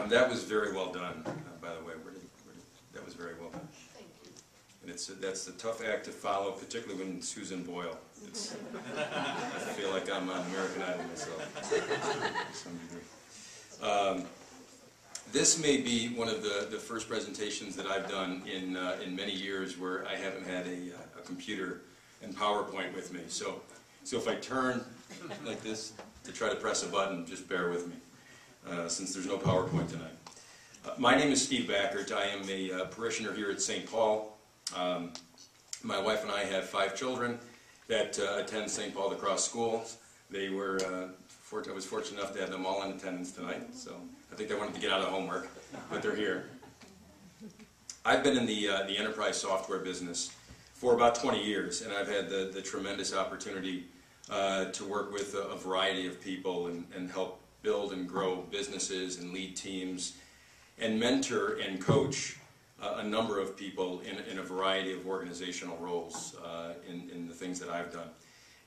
That was very well done, by the way. That was very well done. Thank you. And that's a tough act to follow, particularly when Susan Boyle. I feel like I'm on American Idol myself, to some degree. This may be one of the first presentations that I've done in many years where I haven't had a computer and PowerPoint with me. So if I turn like this to try to press a button, just bear with me, since there's no PowerPoint tonight. My name is Steve Bachert. I am a parishioner here at St. Paul. My wife and I have 5 children that attend St. Paul the Cross School. They were, I was fortunate enough to have them all in attendance tonight, so I think they wanted to get out of homework, but they're here. I've been in the enterprise software business for about 20 years, and I've had the tremendous opportunity to work with a variety of people and help build and grow businesses and lead teams and mentor and coach a number of people in a variety of organizational roles in the things that I've done,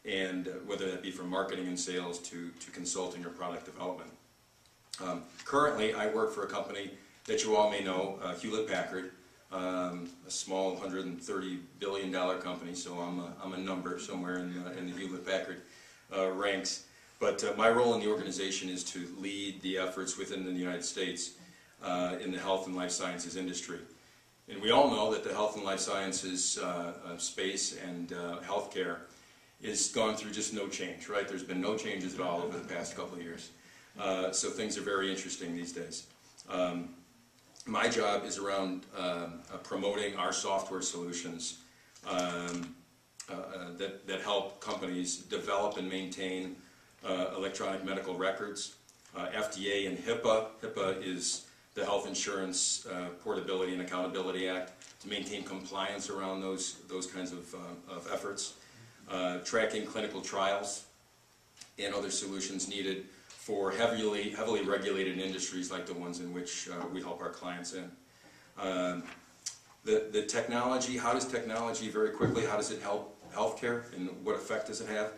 and whether that be from marketing and sales to consulting or product development. Currently, I work for a company that you all may know, Hewlett-Packard, a small $130 billion company, so I'm a number somewhere in the Hewlett-Packard ranks. But my role in the organization is to lead the efforts within the United States in the health and life sciences industry. And we all know that the health and life sciences space and healthcare has gone through just no change, right? There's been no changes at all over the past couple of years. So things are very interesting these days. My job is around promoting our software solutions that help companies develop and maintain electronic medical records. FDA and HIPAA. HIPAA is the Health Insurance Portability and Accountability Act, to maintain compliance around those kinds of efforts. Tracking clinical trials and other solutions needed for heavily regulated industries like the ones in which we help our clients in. The technology, how does technology, very quickly, how does it help healthcare and what effect does it have?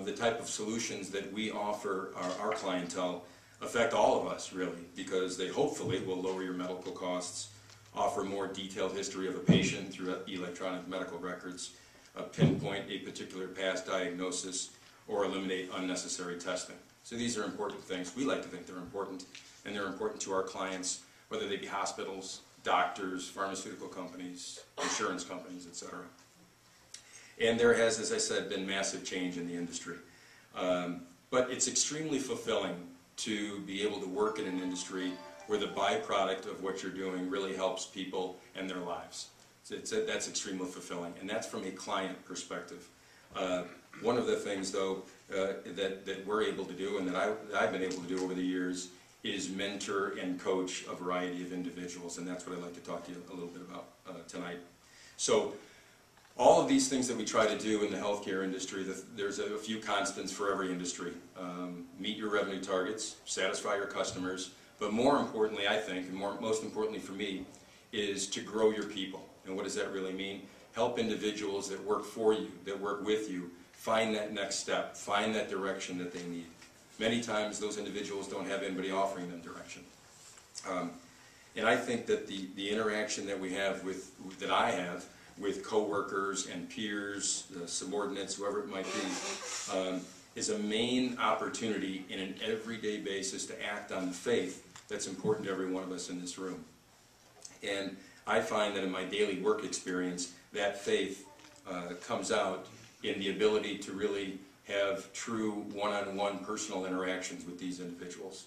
The type of solutions that we offer our clientele affect all of us, really, because they hopefully will lower your medical costs, offer more detailed history of a patient through electronic medical records, pinpoint a particular past diagnosis, or eliminate unnecessary testing. So these are important things. We like to think they're important, and they're important to our clients, whether they be hospitals, doctors, pharmaceutical companies, insurance companies, etc. And there has, as I said, been massive change in the industry. But it's extremely fulfilling to be able to work in an industry where the byproduct of what you're doing really helps people and their lives. That's extremely fulfilling, and that's from a client perspective. One of the things, though, that we're able to do, and that I've been able to do over the years, is mentor and coach a variety of individuals, and that's what I'd like to talk to you a little bit about tonight. So, all of these things that we try to do in the healthcare industry, there's a few constants for every industry. Meet your revenue targets, satisfy your customers, but more importantly, I think, and most importantly for me, is to grow your people. And what does that really mean? Help individuals that work for you, that work with you, find that next step, find that direction that they need. Many times those individuals don't have anybody offering them direction. And I think that the interaction that we have that I have with coworkers and peers, subordinates, whoever it might be, is a main opportunity in an everyday basis to act on the faith that's important to every one of us in this room. And I find that in my daily work experience, that faith comes out in the ability to really have true one-on-one personal interactions with these individuals.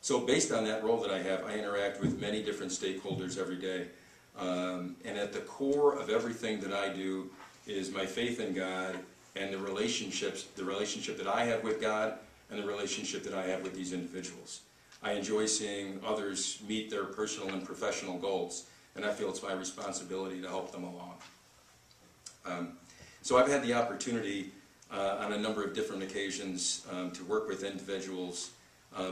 So based on that role that I have, I interact with many different stakeholders every day. And at the core of everything that I do is my faith in God and the relationship that I have with God and the relationship that I have with these individuals. I enjoy seeing others meet their personal and professional goals, and I feel it's my responsibility to help them along. So I've had the opportunity on a number of different occasions to work with individuals,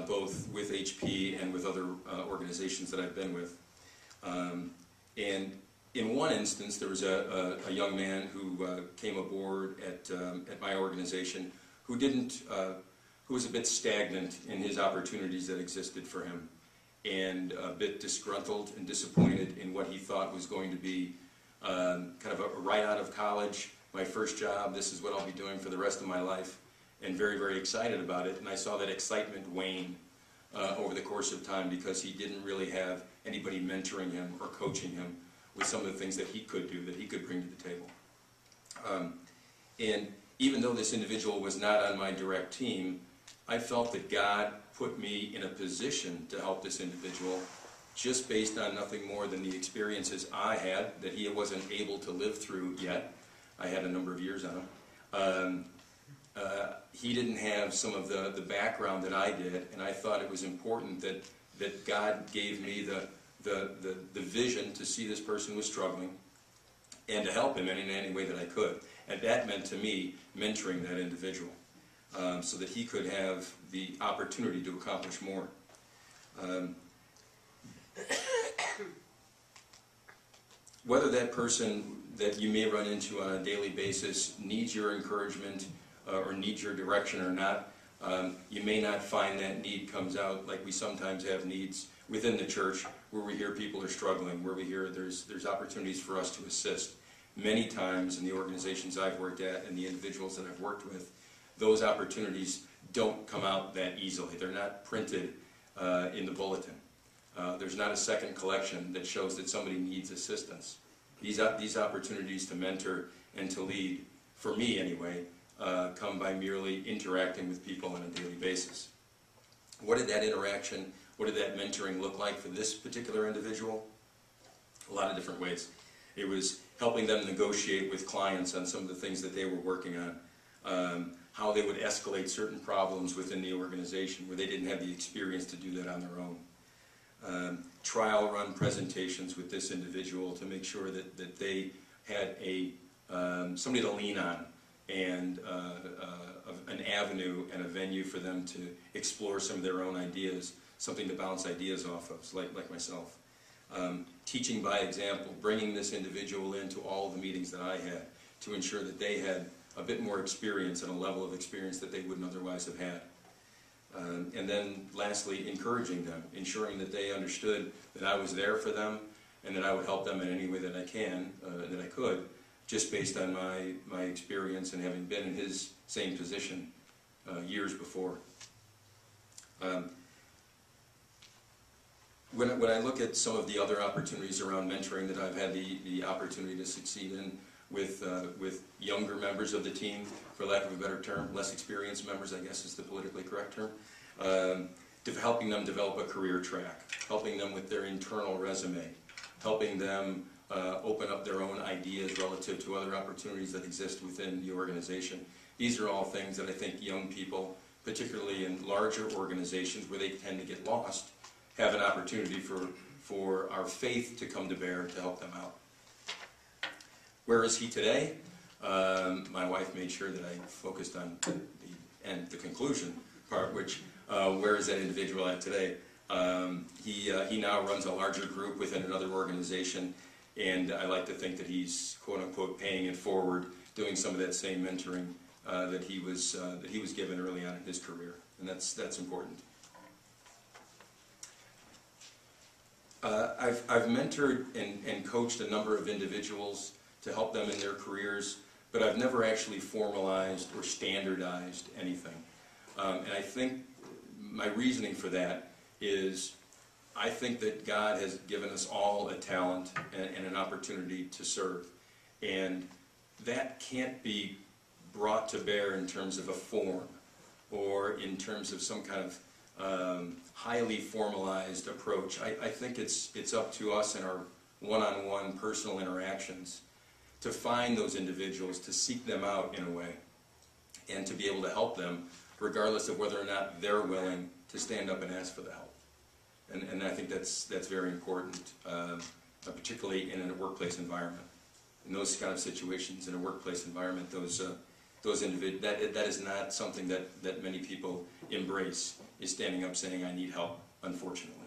both with HP and with other organizations that I've been with. And in one instance, there was a young man who came aboard at my organization who didn't who was a bit stagnant in his opportunities that existed for him, and a bit disgruntled and disappointed in what he thought was going to be kind of a right out of college, my first job, this is what I'll be doing for the rest of my life, and very, very excited about it. And I saw that excitement wane over the course of time because he didn't really have anybody mentoring him or coaching him with some of the things that he could do, that he could bring to the table. And even though this individual was not on my direct team, I felt that God put me in a position to help this individual just based on nothing more than the experiences I had that he wasn't able to live through yet. I had a number of years on him. He didn't have some of the background that I did, and I thought it was important that God gave me the vision to see this person was struggling and to help him in any way that I could. And that meant to me mentoring that individual so that he could have the opportunity to accomplish more. Whether that person that you may run into on a daily basis needs your encouragement or needs your direction or not, you may not find that need comes out like we sometimes have needs within the church where we hear people are struggling, where we hear there's opportunities for us to assist. Many times in the organizations I've worked at and the individuals that I've worked with, those opportunities don't come out that easily. They're not printed in the bulletin. There's not a second collection that shows that somebody needs assistance. These opportunities to mentor and to lead, for me anyway, come by merely interacting with people on a daily basis. What did that interaction, what did that mentoring look like for this particular individual? A lot of different ways. It was helping them negotiate with clients on some of the things that they were working on, how they would escalate certain problems within the organization where they didn't have the experience to do that on their own. Trial run presentations with this individual to make sure that they had somebody to lean on and an avenue and a venue for them to explore some of their own ideas, something to bounce ideas off of, like myself. Teaching by example, bringing this individual into all the meetings that I had to ensure that they had a bit more experience and a level of experience that they wouldn't otherwise have had. And then lastly, encouraging them, ensuring that they understood that I was there for them and that I would help them in any way that I can, that I could, just based on my experience and having been in his same position years before. When I look at some of the other opportunities around mentoring that I've had the opportunity to succeed in with younger members of the team, for lack of a better term, less experienced members, I guess is the politically correct term, helping them develop a career track, helping them with their internal resume, helping them open up their own ideas relative to other opportunities that exist within the organization. These are all things that I think young people, particularly in larger organizations where they tend to get lost, have an opportunity for our faith to come to bear to help them out. Where is he today? My wife made sure that I focused on the conclusion part, which where is that individual at today? He now runs a larger group within another organization, and I like to think that he's quote-unquote paying it forward, doing some of that same mentoring that he was given early on in his career, and that's important. I've mentored and coached a number of individuals to help them in their careers, but I've never actually formalized or standardized anything. And I think my reasoning for that is I think that God has given us all a talent and an opportunity to serve. And that can't be brought to bear in terms of a form or in terms of some kind of highly formalized approach. I think it's up to us in our one-on-one personal interactions to find those individuals, to seek them out in a way, and to be able to help them regardless of whether or not they're willing to stand up and ask for the help. And I think that's very important, particularly in a workplace environment. In those kind of situations, in a workplace environment, those individuals, that is not something that many people embrace, is standing up saying, I need help, unfortunately.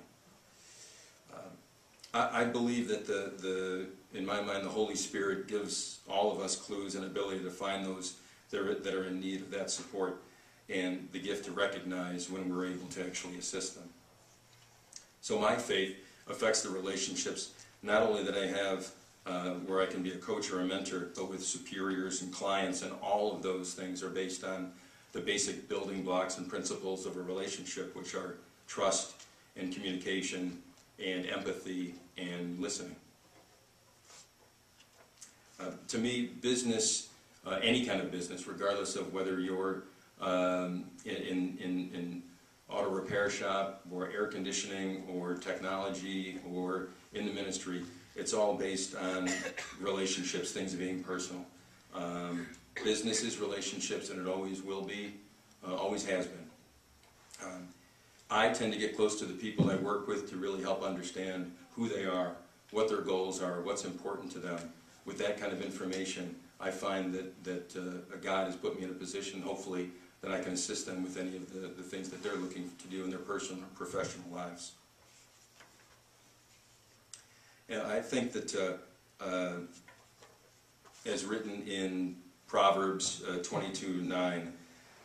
I believe that in my mind, the Holy Spirit gives all of us clues and ability to find those that are in need of that support. and the gift to recognize when we're able to actually assist them. So my faith affects the relationships not only that I have where I can be a coach or a mentor, but with superiors and clients, and all of those things are based on the basic building blocks and principles of a relationship, which are trust and communication and empathy and listening. To me, business, any kind of business, regardless of whether you're in auto repair shop or air conditioning or technology or in the ministry, it's all based on relationships, things being personal. Business is relationships, and it always will be, always has been. I tend to get close to the people I work with to really help understand who they are, what their goals are, what's important to them. With that kind of information, I find that God has put me in a position, hopefully, that I can assist them with any of the things that they're looking to do in their personal and professional lives. And I think that, as written in Proverbs 22:9,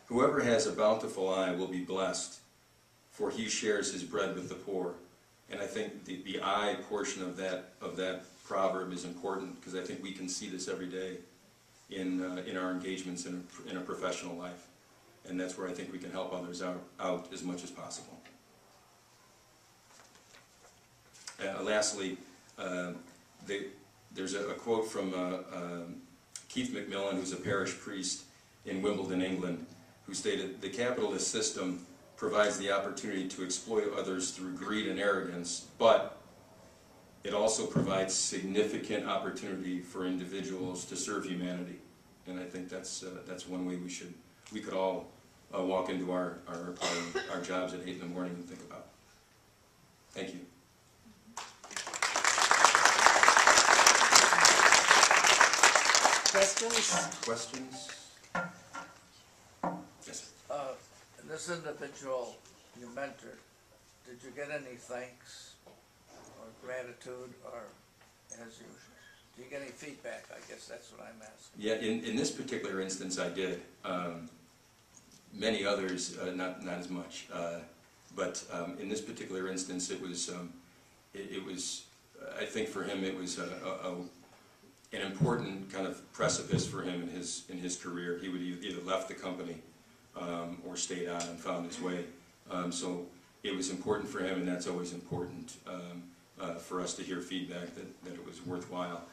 whoever has a bountiful eye will be blessed, for he shares his bread with the poor. And I think the eye portion of that proverb is important, because I think we can see this every day in our engagements in a professional life. And that's where I think we can help others out as much as possible. Lastly, there's a quote from Keith McMillan, who's a parish priest in Wimbledon, England, who stated, "The capitalist system provides the opportunity to exploit others through greed and arrogance, but it also provides significant opportunity for individuals to serve humanity." And I think that's one way we could all walk into our jobs at 8 in the morning and think about. Thank you. Questions? Questions? Yes. This individual you mentored, did you get any thanks or gratitude, or do you get any feedback? I guess that's what I'm asking. Yeah, in this particular instance I did. Many others, not as much. But in this particular instance it was, I think for him it was an important kind of precipice for him in his career. He would either left the company or stayed on and found his way. So it was important for him, and that's always important for us to hear feedback that it was worthwhile.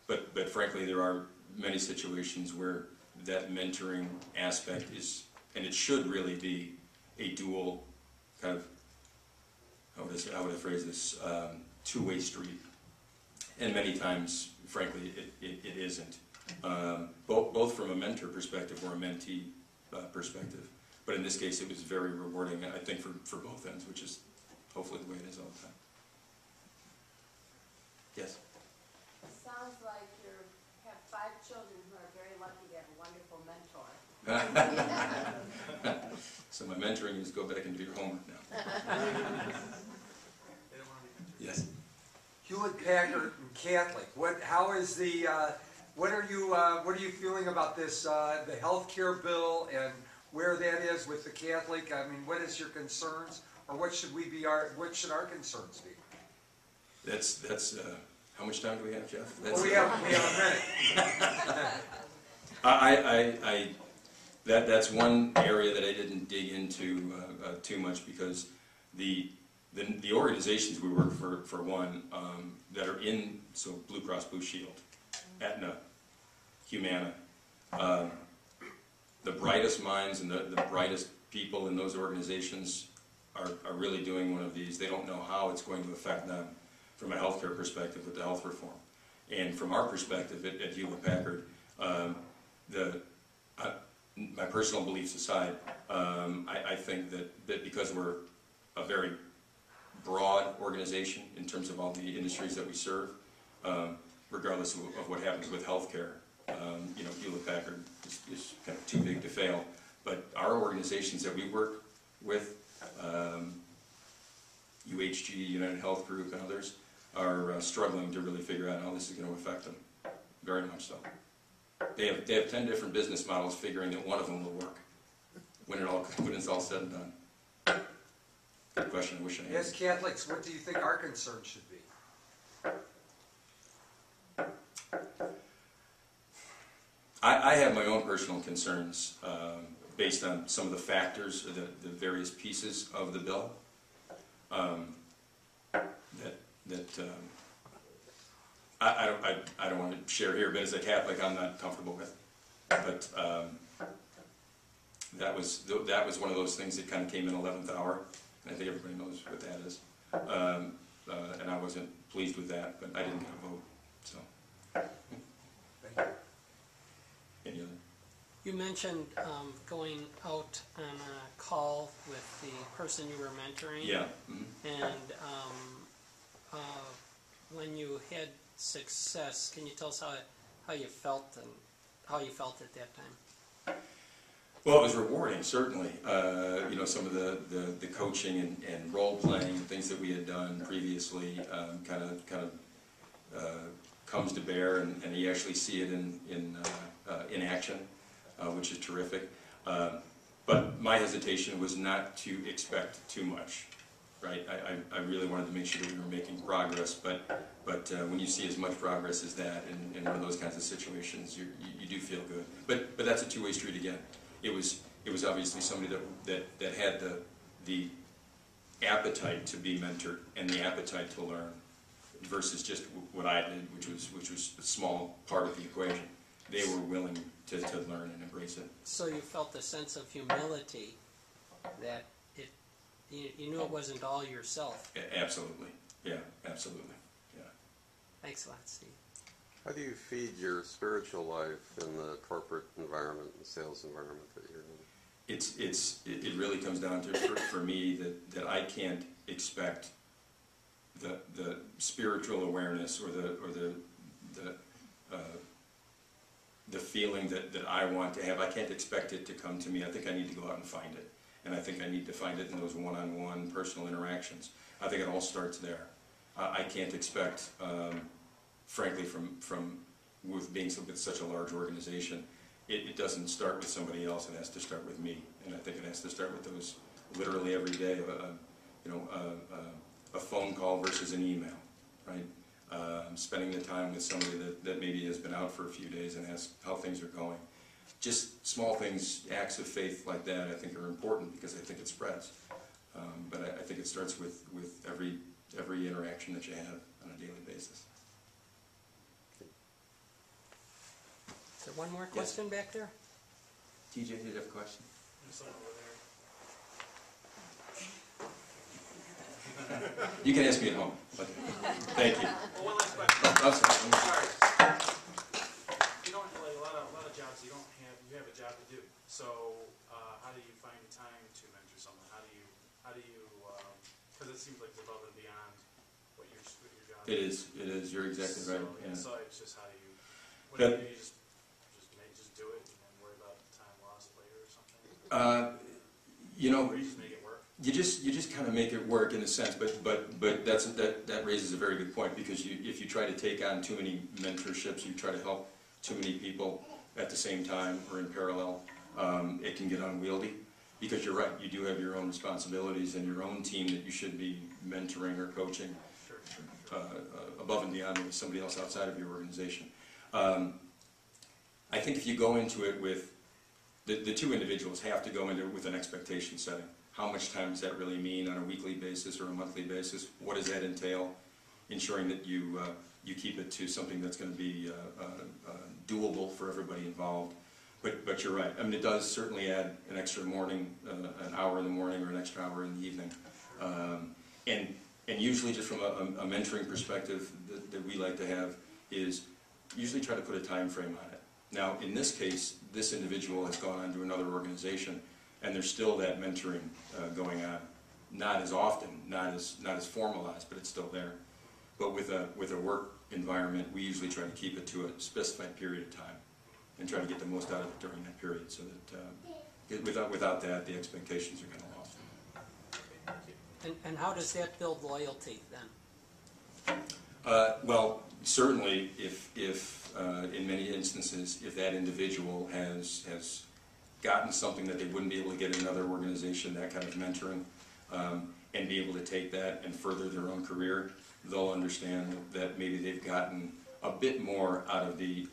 But frankly, there are many situations where that mentoring aspect is, and it should really be, a dual kind of, how would I phrase this, two-way street. And many times, frankly, it isn't. Both from a mentor perspective or a mentee perspective. But in this case, it was very rewarding, I think, for both ends, which is hopefully the way it is all the time. Yes? It sounds like you have 5 children who are very lucky to have a wonderful mentor. So my mentoring is go back and do your homework now. Yes? Hewlett Packard and Catholic. What are you feeling about this? The health care bill and where that is with the Catholic. I mean, what is your concerns, or what should our concerns be? That's how much time do we have, Jeff? Well, we have a minute. That's one area that I didn't dig into too much, because the organizations we work for one, that are in, so Blue Cross Blue Shield, Aetna, Humana, the brightest minds and the brightest people in those organizations are really doing one of these. They don't know how it's going to affect them from a healthcare perspective with the health reform. And from our perspective at Hewlett Packard, my personal beliefs aside, I think that because we're a very broad organization in terms of all the industries that we serve, regardless of what happens with healthcare, Hewlett Packard is kind of too big to fail. But our organizations that we work with, UHG, United Health Group, and others, are struggling to really figure out how this is going to affect them. Very much so. They have 10 different business models, figuring that one of them will work. when it's all said and done. Good question, I wish I had. As Catholics, what do you think our concern should be? I have my own personal concerns based on some of the factors, the various pieces of the bill I don't want to share here, but as a Catholic, I'm not comfortable with. But that was one of those things that kind of came in 11th hour, and I think everybody knows what that is. And I wasn't pleased with that, but I didn't get a vote. So. Thank you. Any other? You mentioned going out on a call with the person you were mentoring. Yeah. Mm-hmm. And when you had success, can you tell us how you felt and how you felt at that time? Well, it was rewarding, certainly. You know, some of the coaching and role playing, things that we had done previously, kind of comes to bear, and you actually see it in action, which is terrific. But my hesitation was not to expect too much, right? I really wanted to make sure that we were making progress, but when you see as much progress as that in one of those kinds of situations, you do feel good. But that's a two-way street again. It was obviously somebody that had the appetite to be mentored and the appetite to learn, versus just what I did, which was a small part of the equation. They were willing to learn and embrace it. So you felt a sense of humility that you knew it wasn't all yourself. Absolutely. Yeah, absolutely. Yeah. Thanks a lot, Steve. How do you feed your spiritual life in the corporate environment and sales environment that you're in? It really comes down to, for me, that I can't expect the spiritual awareness or the feeling that I want to have. I can't expect it to come to me. I think I need to go out and find it. And I think I need to find it in those one-on-one personal interactions. I think it all starts there. I can't expect, frankly, from with being with such a large organization, it doesn't start with somebody else. It has to start with me. And I think it has to start with those literally every day. A phone call versus an email, right? Spending the time with somebody that maybe has been out for a few days and asks how things are going. Just small things, acts of faith like that, I think are important because I think it spreads. But I think it starts with every interaction that you have on a daily basis. Is there one more question back there? TJ, did you have a question? You can ask me at home. Okay. Thank you. Well, one last question. Oh, I'm sorry. Sorry. You don't like a lot of jobs. You have a job to do. So how do you find time to mentor someone? How do you because it seems like it's above and beyond what your job is. It is. You're exactly right. Yeah. So it's just how do you? What do you just do it and then worry about time lost later or something? Or you just make it work. You just kind of make it work in a sense, but that raises a very good point, because if you try to take on too many mentorships, you try to help too many people at the same time or in parallel, it can get unwieldy, because you're right, you do have your own responsibilities and your own team that you should be mentoring or coaching above and beyond with somebody else outside of your organization. I think if you go into it with the two individuals have to go into it with an expectation setting. How much time does that really mean on a weekly basis or a monthly basis? What does that entail? Ensuring that you keep it to something that's going to be doable for everybody involved. But you're right. I mean, it does certainly add an extra morning, an hour in the morning or an extra hour in the evening. And usually, just from a mentoring perspective that we like to have, is usually try to put a time frame on it. Now, in this case, this individual has gone on to another organization, and there's still that mentoring going on. Not as often, not as formalized, but it's still there. But with a work environment, we usually try to keep it to a specified period of time, and try to get the most out of it during that period, so that without that, the expectations are kind of lost. And how does that build loyalty then? Well, certainly, if in many instances, if that individual has gotten something that they wouldn't be able to get in another organization, that kind of mentoring, and be able to take that and further their own career, they'll understand that maybe they've gotten a bit more out of the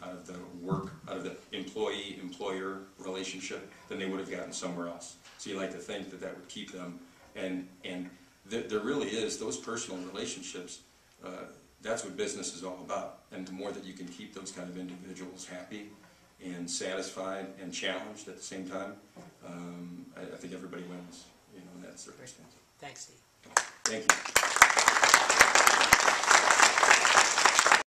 work, out of the employee-employer relationship than they would have gotten somewhere else. So you like to think that that would keep them, and there really is, those personal relationships, that's what business is all about. And the more that you can keep those kind of individuals happy and satisfied and challenged at the same time, I think everybody wins, in that circumstance. Thanks, Steve. Thank you.